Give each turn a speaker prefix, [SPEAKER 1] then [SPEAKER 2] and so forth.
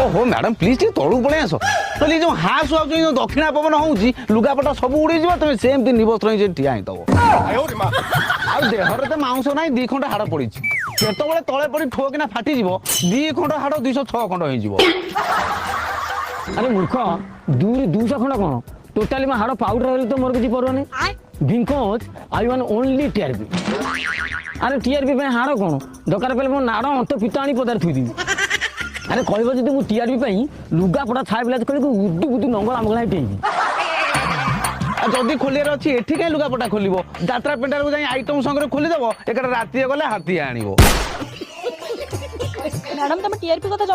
[SPEAKER 1] ओहो madam please टे तळू पळे आसो तो जो हास आउ जो दक्षिणा पवन होउची लुगापटा सब उड़ी जीव तमे सेम दिन निवस्त्र जे ठिया ही तबो आ देहरे त मांस नाही दी खंड हाड़ पड़ीची केतबेले तळे पड़ी ठोकिना फाटी जीव दी खंड हाड़ 206 खंड होई जीव
[SPEAKER 2] अरे मूर्ख 200 खंड कौन टोटाली में हाड़ पाउडर हेले तो मोर किसी Parwani because I want only TRP अरे टीआरपी पे हाड़ कौन दरकार पहले मो नाड़ अंत पिता आनी पदार थुई दी अरे कहबो जदि मु टीआरपी पई लुगा पड़ा छाय बिलाज करी उड्डू गुड्डू नंगल आमगला हेटेई
[SPEAKER 1] जदि खोलियार अच्छी एठी कहीं लुगापटा खोलिबो यात्रा पेंटार को जाई आइटम संगे खोली देबो एकटा राति गले हाथी आनिबो
[SPEAKER 3] मैडम तुम टीआरपी कथा